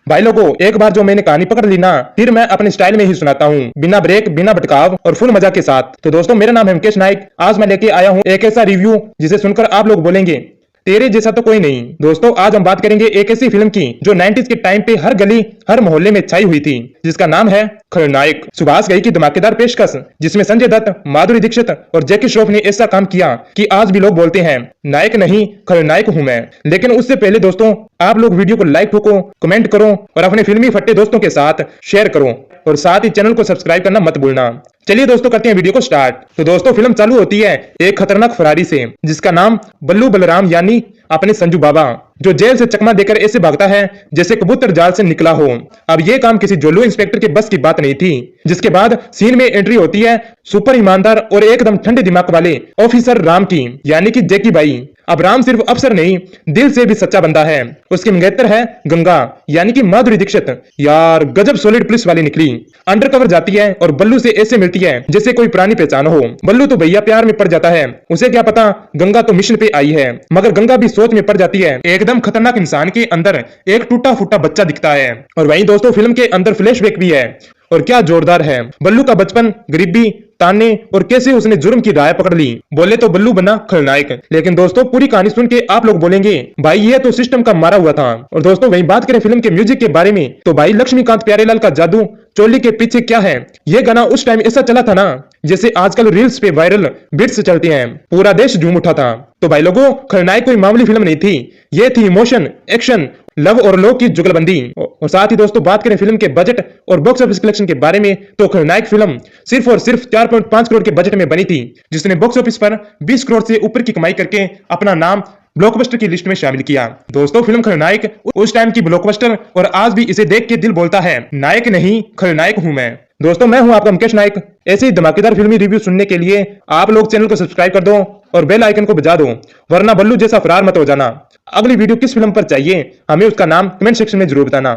भाई लोगों, एक बार जो मैंने कहानी पकड़ ली ना, फिर मैं अपने स्टाइल में ही सुनाता हूँ, बिना ब्रेक, बिना भटकाव और फुल मजा के साथ। तो दोस्तों, मेरा नाम है मुकेश नाइक। आज मैं लेके आया हूँ एक ऐसा रिव्यू जिसे सुनकर आप लोग बोलेंगे तेरे जैसा तो कोई नहीं। दोस्तों, आज हम बात करेंगे एक ऐसी फिल्म की जो 90s के टाइम पे हर गली हर मोहल्ले में छाई हुई थी, जिसका नाम है खलनायक। सुभाष घई की धमाकेदार पेशकश, जिसमें संजय दत्त, माधुरी दीक्षित और जैकी श्रॉफ ने ऐसा काम किया कि आज भी लोग बोलते हैं नायक नहीं खलनायक हूं मैं। लेकिन उससे पहले दोस्तों, आप लोग वीडियो को लाइक ठोको, कमेंट करो और अपने फिल्मी फट्टे दोस्तों के साथ शेयर करो और साथ ही चैनल को सब्सक्राइब करना मत भूलना। चलिए दोस्तों, करते हैं वीडियो को स्टार्ट। तो दोस्तों, फिल्म चालू होती है एक खतरनाक फरारी से, जिसका नाम बल्लू बलराम यानी अपने संजू बाबा, जो जेल से चकमा देकर ऐसे भागता है जैसे कबूतर जाल से निकला हो। अब ये काम किसी जोलू इंस्पेक्टर के बस की बात नहीं थी। जिसके बाद सीन में एंट्री होती है सुपर ईमानदार और एकदम ठंडे दिमाग वाले ऑफिसर राम की, यानी कि जैकी बाई। अब राम सिर्फ अफसर नहीं, दिल से भी सच्चा बंदा है। उसकी मंगेतर है गंगा, यानी कि माधुरी दीक्षित। यार गजब सॉलिड पुलिस वाली निकली। अंडरकवर जाती है और बल्लू से ऐसे मिलती है जैसे कोई पुरानी पहचान हो। बल्लू तो भैया प्यार में पड़ जाता है, उसे क्या पता गंगा तो मिशन पे आई है। मगर गंगा भी सोच में पड़ जाती है। एकदम खतरनाक इंसान के अंदर एक टूटा फूटा बच्चा दिखता है। और वहीं दोस्तों, फिल्म के अंदर फ्लैशबैक भी है और क्या जोरदार है। बल्लू का बचपन, गरीबी, ताने और कैसे उसने जुर्म की राह पकड़ ली। बोले तो बल्लू बना खलनायक। लेकिन दोस्तों, पूरी कहानी सुन के आप लोग बोलेंगे भाई ये तो सिस्टम का मारा हुआ था। और दोस्तों, वहीं बात करें फिल्म के म्यूजिक के बारे में, तो भाई लक्ष्मीकांत प्यारेलाल का जादू चोली के पीछे क्या है। ये गाना उस टाइम ऐसा चला था ना, जैसे आजकल रील्स पे वायरल बिट्स चलते हैं, पूरा देश झूम उठा था। तो भाई लोगों, खलनायक कोई मामूली फिल्म नहीं थी, ये थी इमोशन, एक्शन, लव और लो की जुगलबंदी। और साथ ही दोस्तों, बात करें फिल्म के बजट और बॉक्स ऑफिस कलेक्शन के बारे में, तो खलनायक फिल्म सिर्फ और सिर्फ 4.5 करोड़ के बजट में बनी थी, जिसने बॉक्स ऑफिस पर 20 करोड़ से ऊपर की कमाई करके अपना नाम ब्लॉकबस्टर की लिस्ट में शामिल किया। दोस्तों, फिल्म खलनायक उस टाइम की ब्लॉकबस्टर और आज भी इसे देख के दिल बोलता है नायक नहीं खलनायक हूं मैं। दोस्तों, मैं हूं आपका मुकेश नाइक। ऐसे ही धमाकेदार फिल्मी रिव्यू सुनने के लिए आप लोग चैनल को सब्सक्राइब कर दो और बेल आइकन को बजा दो, वरना बल्लू जैसा फरार मत हो जाना। अगली वीडियो किस फिल्म पर चाहिए हमें उसका नाम कमेंट सेक्शन में जरूर बताना।